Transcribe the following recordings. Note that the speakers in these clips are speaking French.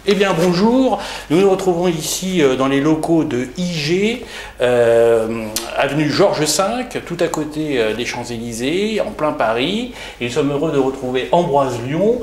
Eh bien bonjour, nous nous retrouvons ici dans les locaux de IG, avenue Georges V, tout à côté des Champs-Élysées, en plein Paris. Et nous sommes heureux de retrouver Ambroise Lion,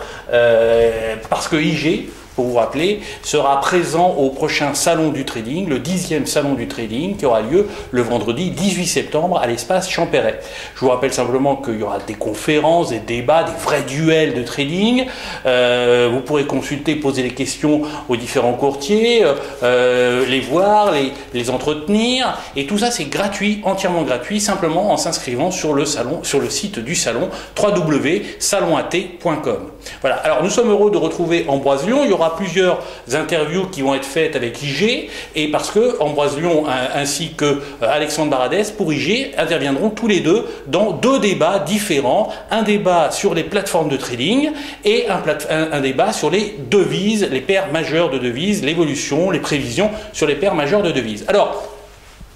parce que IG, pour vous rappeler, sera présent au prochain salon du trading, le 10e salon du trading, qui aura lieu le vendredi 18 septembre à l'espace Champéret. Je vous rappelle simplement qu'il y aura des conférences, des débats, des vrais duels de trading. Vous pourrez consulter, poser des questions aux différents courtiers, les voir, les entretenir. Et tout ça, c'est gratuit, entièrement gratuit, simplement en s'inscrivant sur le salon, sur le site du salon, www.salonat.com. Voilà. Alors, nous sommes heureux de retrouver Ambroise Lion. Il y aura plusieurs interviews qui vont être faites avec IG, et parce que Ambroise Lion ainsi que Alexandre Baradès pour IG interviendront tous les deux dans deux débats différents, un débat sur les plateformes de trading et un débat sur les devises, les paires majeures de devises, l'évolution, les prévisions sur les paires majeures de devises. Alors,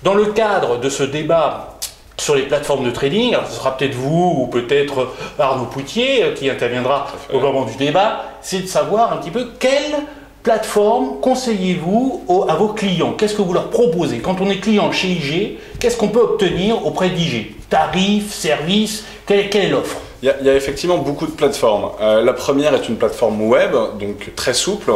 dans le cadre de ce débat sur les plateformes de trading, alors ce sera peut-être vous ou peut-être Arnaud Poutier qui interviendra au moment du débat, c'est de savoir un petit peu quelle plateforme conseillez-vous à vos clients. Qu'est-ce que vous leur proposez? Quand on est client chez IG, qu'est-ce qu'on peut obtenir auprès d'IG? Tarifs, services, quelle est l'offre? Il y a effectivement beaucoup de plateformes. La première est une plateforme web, donc très souple.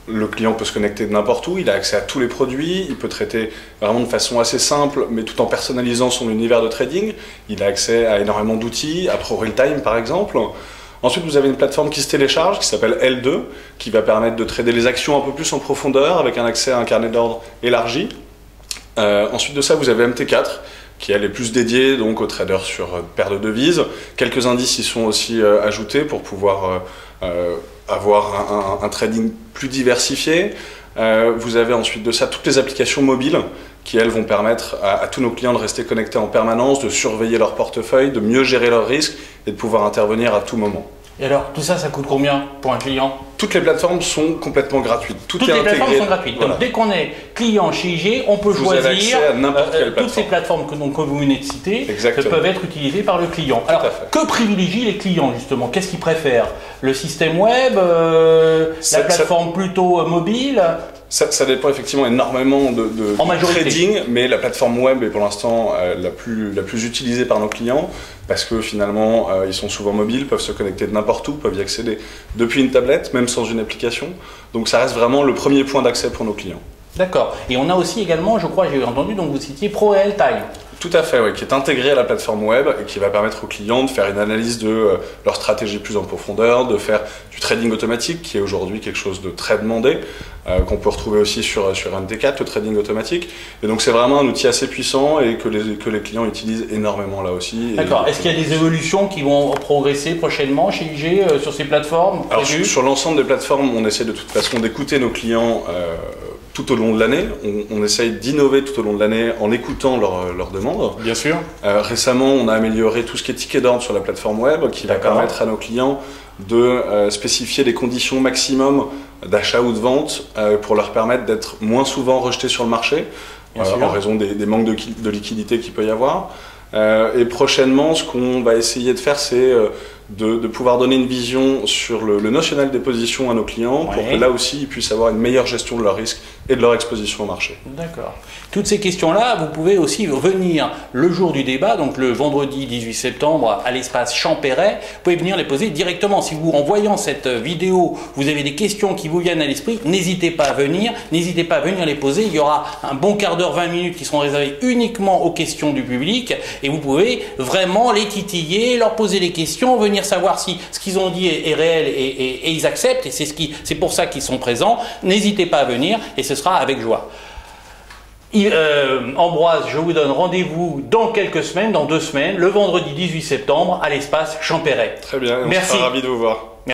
Le client peut se connecter de n'importe où, il a accès à tous les produits, il peut traiter vraiment de façon assez simple, mais tout en personnalisant son univers de trading. Il a accès à énormément d'outils, à ProRealTime par exemple. Ensuite, vous avez une plateforme qui se télécharge, qui s'appelle L2, qui va permettre de trader les actions un peu plus en profondeur, avec un accès à un carnet d'ordre élargi. Ensuite de ça, vous avez MT4, qui elle est plus dédiée donc aux traders sur paires de devises. Quelques indices y sont aussi ajoutés pour pouvoir avoir un trading plus diversifié. Vous avez ensuite de ça toutes les applications mobiles qui elles vont permettre à tous nos clients de rester connectés en permanence, de surveiller leur portefeuille, de mieux gérer leurs risques et de pouvoir intervenir à tout moment. Et alors, tout ça, ça coûte combien pour un client? Toutes les plateformes sont complètement gratuites. Toutes les plateformes sont gratuites. Voilà. Donc, dès qu'on est client chez IG, on peut choisir toutes ces plateformes que vous venez de citer, peuvent être utilisées par le client. Alors, que privilégient les clients justement? Qu'est-ce qu'ils préfèrent? Le système web, la plateforme plutôt mobile? Ça dépend effectivement énormément de trading, mais la plateforme web est pour l'instant la plus utilisée par nos clients parce que finalement ils sont souvent mobiles, peuvent se connecter de n'importe où, peuvent y accéder depuis une tablette, même sans une application. Donc ça reste vraiment le premier point d'accès pour nos clients. D'accord. Et on a aussi également, je crois, j'ai entendu, donc vous citiez ProRealTime. Tout à fait, oui, qui est intégré à la plateforme web et qui va permettre aux clients de faire une analyse de leur stratégie plus en profondeur, de faire du trading automatique, qui est aujourd'hui quelque chose de très demandé, qu'on peut retrouver aussi sur MT4, le trading automatique. Et donc c'est vraiment un outil assez puissant et que les clients utilisent énormément là aussi. D'accord. Est-ce qu'il y a des évolutions qui vont progresser prochainement chez IG sur ces plateformes? Alors sur l'ensemble des plateformes, on essaie de toute façon d'écouter nos clients tout au long de l'année. On essaye d'innover tout au long de l'année en écoutant leurs demandes. Bien sûr. Récemment, on a amélioré tout ce qui est ticket d'ordre sur la plateforme web qui va permettre à nos clients de spécifier les conditions maximum d'achat ou de vente pour leur permettre d'être moins souvent rejetés sur le marché en raison des manques de liquidité qu'il peut y avoir. Et prochainement, ce qu'on va essayer de faire, c'est de pouvoir donner une vision sur le notionnel des positions à nos clients pour que là aussi ils puissent avoir une meilleure gestion de leur risque et de leur exposition au marché. D'accord. Toutes ces questions-là, vous pouvez aussi venir le jour du débat, donc le vendredi 18 septembre à l'espace Champéret. Vous pouvez venir les poser directement. Si vous, en voyant cette vidéo, vous avez des questions qui vous viennent à l'esprit, n'hésitez pas à venir. N'hésitez pas à venir les poser. Il y aura un bon quart d'heure, 20 minutes qui seront réservés uniquement aux questions du public et vous pouvez vraiment les titiller, leur poser les questions, venir savoir si ce qu'ils ont dit est réel et ils acceptent et c'est pour ça qu'ils sont présents. N'hésitez pas à venir et ce sera avec joie. Ambroise, je vous donne rendez-vous dans quelques semaines, dans 2 semaines, le vendredi 18 septembre à l'espace Champéret. Très bien, on Merci. sera ravis de vous voir.